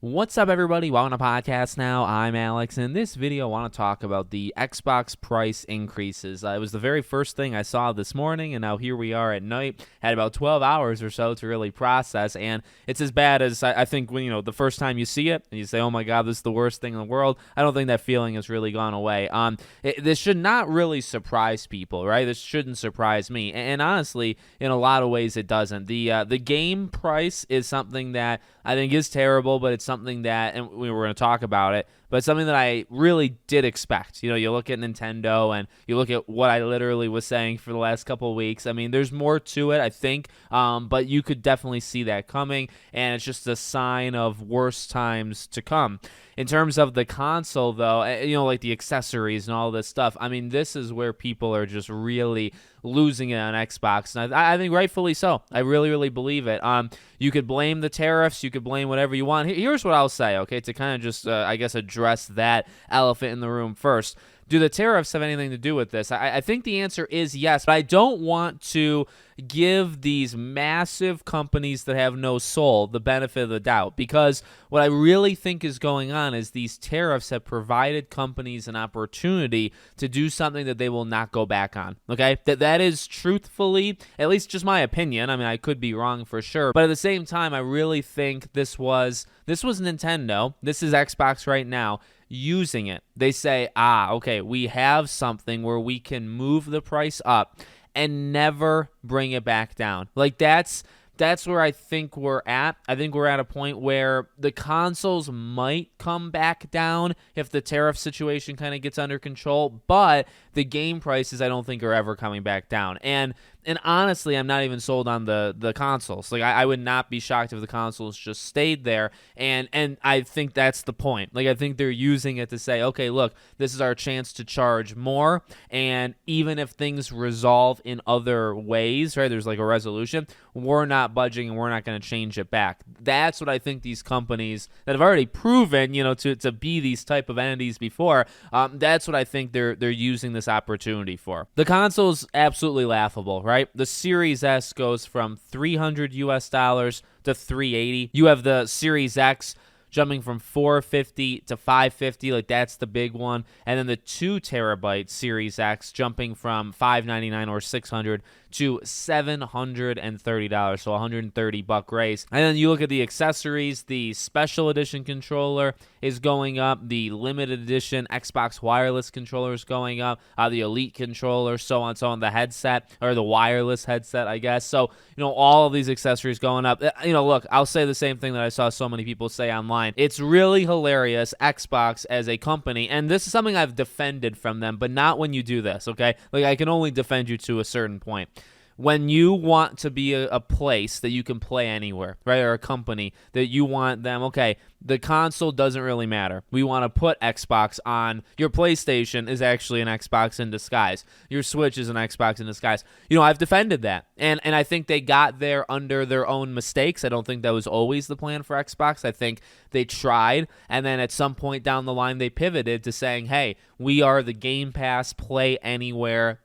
What's up, everybody? Welcome to podcast now. I'm Alex, and in this video, I want to talk about the Xbox price increases. It was the very first thing I saw this morning, and now here we are at night. Had about 12 hours or so to really process, and it's as bad as I think when the first time you see it, and you say, "Oh my God, this is the worst thing in the world." I don't think that feeling has really gone away. This should not really surprise people, right? This shouldn't surprise me, and honestly, in a lot of ways, it doesn't. The game price is something that I think is terrible, but it's something that, and we were going to talk about it, but it's something that I really did expect. You look at Nintendo and you look at what I literally was saying for the last couple of weeks. I mean, there's more to it, I think, but you could definitely see that coming, and it's just a sign of worse times to come. In terms of the console, though, like the accessories and all this stuff, I mean, this is where people are just really losing it on Xbox, and I think rightfully so. I really, really believe it. You could blame the tariffs. You could blame whatever you want. Here's what I'll say, okay, to kind of just, I guess, address that elephant in the room first. Do the tariffs have anything to do with this? I think the answer is yes, but I don't want to give these massive companies that have no soul the benefit of the doubt, because what I really think is going on is these tariffs have provided companies an opportunity to do something that they will not go back on, okay? That is truthfully, at least just my opinion. I mean, I could be wrong for sure, but at the same time, I really think this was Nintendo, this is Xbox right now, using it. They say, okay, we have something where we can move the price up and never bring it back down. Like, that's where I think we're at. I think we're at a point where the consoles might come back down if the tariff situation kind of gets under control, but the game prices I don't think are ever coming back down. And honestly, I'm not even sold on the consoles. Like, I would not be shocked if the consoles just stayed there, and I think that's the point. Like, I think they're using it to say, okay, look, this is our chance to charge more, and even if things resolve in other ways, right, there's like a resolution, we're not budging and we're not going to change it back. That's what I think these companies that have already proven, to be these type of entities before, that's what I think they're using this opportunity for. The console's absolutely laughable, right? The Series S goes from $300 to $380. You have the Series X jumping from $450 to $550, like that's the big one, and then the 2 terabyte Series X jumping from $599 or $600 to $730, so $130 raise. And then you look at the accessories, the special edition controller is going up, the limited edition Xbox wireless controller is going up, the Elite controller, so on, the headset, or the wireless headset, I guess. So, all of these accessories going up. Look, I'll say the same thing that I saw so many people say online. It's really hilarious, Xbox as a company, and this is something I've defended from them, but not when you do this, okay? Like, I can only defend you to a certain point. When you want to be a place that you can play anywhere, right, or a company that you want them, okay, the console doesn't really matter. We want to put Xbox on. Your PlayStation is actually an Xbox in disguise. Your Switch is an Xbox in disguise. I've defended that, and I think they got there under their own mistakes. I don't think that was always the plan for Xbox. I think they tried, and then at some point down the line, they pivoted to saying, hey, we are the Game Pass play anywhere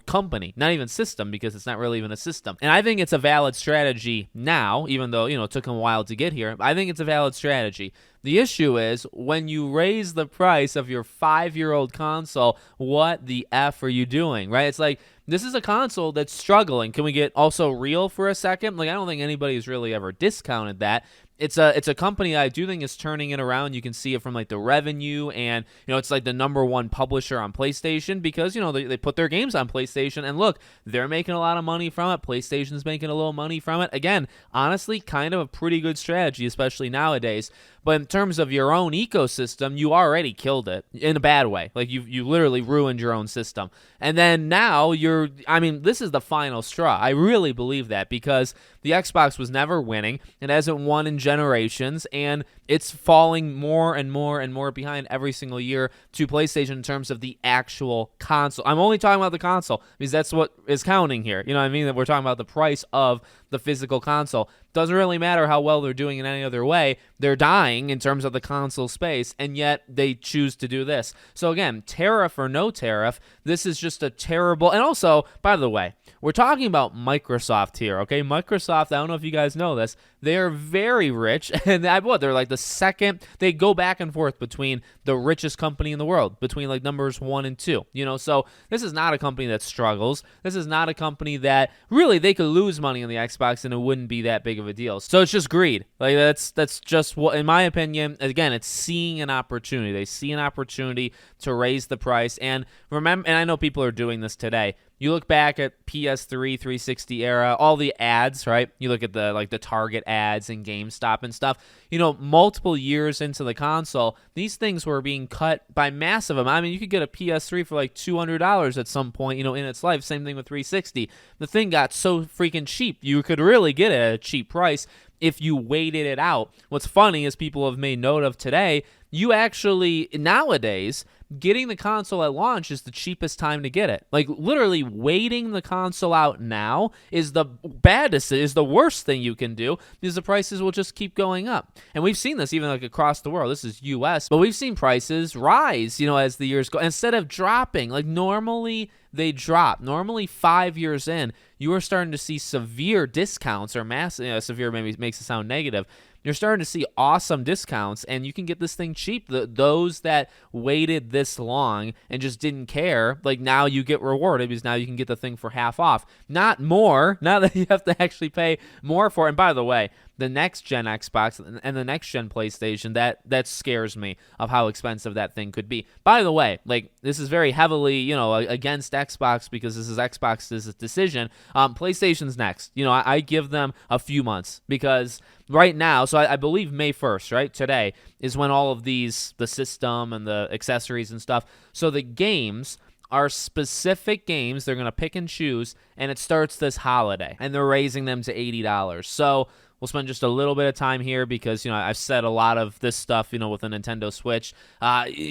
company, not even system, because it's not really even a system. And I think it's a valid strategy now, even though, it took them a while to get here. I think it's a valid strategy. The issue is when you raise the price of your 5-year-old console, what the F are you doing, right? It's like, this is a console that's struggling. Can we get also real for a second? Like, I don't think anybody's really ever discounted that. It's a company that I do think is turning it around. You can see it from like the revenue, and it's like the #1 publisher on PlayStation because they put their games on PlayStation, and look, they're making a lot of money from it. PlayStation's making a little money from it. Again, honestly, kind of a pretty good strategy, especially nowadays. But in terms of your own ecosystem, you already killed it in a bad way. Like, you literally ruined your own system. And then now this is the final straw. I really believe that, because the Xbox was never winning. It hasn't won in generations, and it's falling more and more and more behind every single year to PlayStation in terms of the actual console. I'm only talking about the console because that's what is counting here. You know what I mean? That we're talking about the price of the physical console. Doesn't really matter how well they're doing in any other way. They're dying in terms of the console space, and yet they choose to do this. So again, tariff or no tariff, this is just a terrible... And also, by the way, we're talking about Microsoft here, okay? Microsoft, I don't know if you guys know this, they are very rich, and they're like the the second they go back and forth between the richest company in the world, between like numbers 1 and 2, so this is not a company that struggles. This is not a company that really they could lose money on the Xbox and it wouldn't be that big of a deal. So it's just greed. Like that's just what, in my opinion, again, it's seeing an opportunity. They see an opportunity to raise the price. And remember, and I know people are doing this today. You look back at PS3, 360 era, all the ads, right? You look at the Target ads and GameStop and stuff. Multiple years into the console, these things were being cut by massive amounts. I mean, you could get a PS3 for like $200 at some point, in its life. Same thing with 360. The thing got so freaking cheap. You could really get it at a cheap price if you waited it out. What's funny is people have made note of today, you actually, nowadays, getting the console at launch is the cheapest time to get it. Like, literally waiting the console out now is the worst thing you can do, because the prices will just keep going up. And we've seen this even like across the world. This is US, but we've seen prices rise, as the years go, instead of dropping. Like, normally they drop. Normally 5 years in, you are starting to see severe discounts, or massive, severe maybe makes it sound negative. You're starting to see awesome discounts, and you can get this thing cheap. Those that waited this long and just didn't care, like, now you get rewarded, because now you can get the thing for half off. Not more, not that you have to actually pay more for it. And by the way, the next gen Xbox and the next gen PlayStation, that scares me of how expensive that thing could be. By the way, like, this is very heavily, against Xbox, because this is Xbox's decision. PlayStation's next. I give them a few months, because right now, so I believe May 1st, right? Today is when all of these, the system and the accessories and stuff. So the games are specific games they're going to pick and choose, and it starts this holiday, and they're raising them to $80. So we'll spend just a little bit of time here, because, I've said a lot of this stuff, with the Nintendo Switch.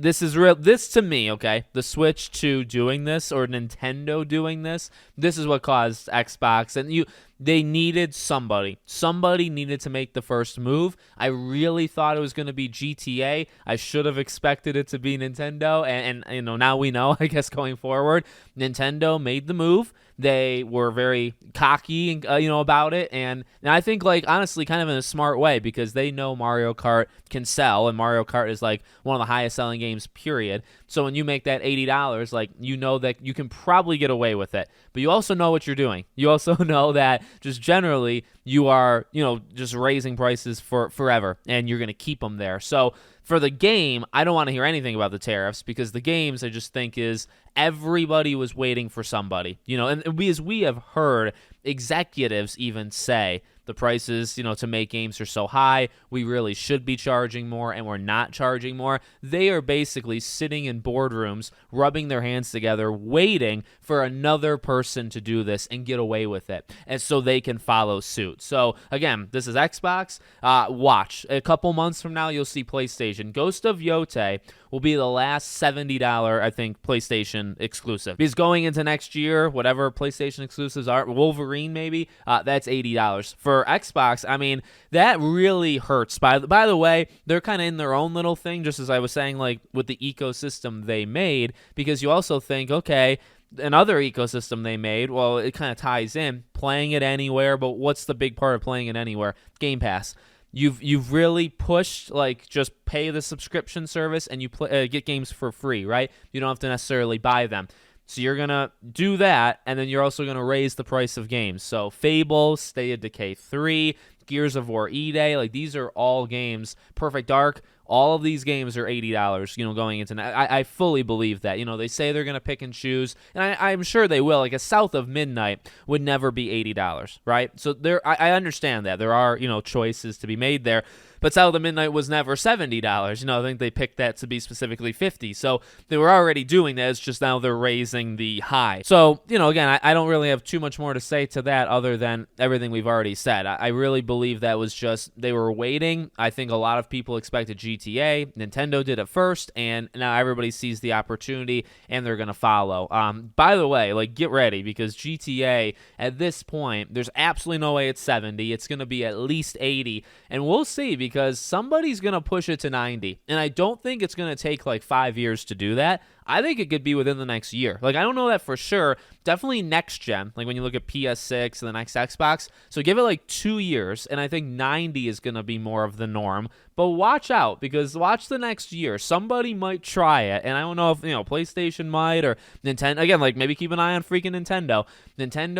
This is real. This, to me, okay, the Switch 2 doing this, or Nintendo doing this is what caused Xbox. And they needed somebody. Somebody needed to make the first move. I really thought it was going to be GTA. I should have expected it to be Nintendo. And now we know, I guess, going forward, Nintendo made the move. They were very cocky, about it. And I think, like, honestly, kind of in a smart way, because they know Mario Kart can sell, and Mario Kart is like one of the highest selling games, period. So when you make that $80, like, that you can probably get away with it. But you also know what you're doing. You also know that just generally you are, just raising prices for forever, and you're going to keep them there. So for the game, I don't want to hear anything about the tariffs, because the games, I just think, is everybody was waiting for somebody, and we have heard executives even say the prices, to make games are so high, we really should be charging more, and we're not charging more. They are basically sitting in boardrooms, rubbing their hands together, waiting for another person to do this and get away with it, and so they can follow suit. So again, this is Xbox. Watch. A couple months from now, you'll see PlayStation. Ghost of Yote will be the last $70, I think, PlayStation exclusive. Because going into next year, whatever PlayStation exclusives are, Wolverine maybe, that's $80. For Xbox, I mean, that really hurts. By the way, they're kind of in their own little thing, just as I was saying, like, with the ecosystem they made, because you also think, okay, another ecosystem they made, well, it kind of ties in, playing it anywhere, but what's the big part of playing it anywhere? Game Pass. You've really pushed, like, just pay the subscription service and you get games for free, right? You don't have to necessarily buy them. So you're going to do that, and then you're also going to raise the price of games. So Fable, State of Decay 3, Gears of War E-Day, like, these are all games. Perfect Dark, all of these games are $80, going into I fully believe that. They say they're going to pick and choose, and I'm sure they will. Like, a South of Midnight would never be $80, right? So I understand that. There are, choices to be made there. But South of Midnight was never $70. I think they picked that to be specifically $50. So they were already doing that. It's just now they're raising the high. So, again, I don't really have too much more to say to that other than everything we've already said. I really believe that was just they were waiting. I think a lot of people expected GTA. Nintendo did it first, and now everybody sees the opportunity, and they're going to follow. By the way, like, get ready, because GTA, at this point, there's absolutely no way it's 70. It's going to be at least 80, and we'll see, because somebody's going to push it to 90. And I don't think it's going to take like 5 years to do that. I think it could be within the next year. Like, I don't know that for sure. Definitely next gen, like when you look at PS6 and the next Xbox. So give it like 2 years, and I think 90 is going to be more of the norm. But watch out, because watch the next year. Somebody might try it, and I don't know if, PlayStation might, or Nintendo. Again, like, maybe keep an eye on freaking Nintendo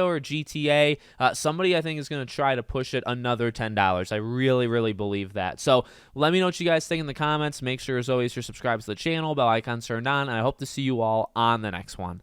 or GTA. Somebody, I think, is going to try to push it another $10. I really, really believe that. So let me know what you guys think in the comments. Make sure, as always, you're subscribed to the channel, bell icon turned on, and I hope to see you all on the next one.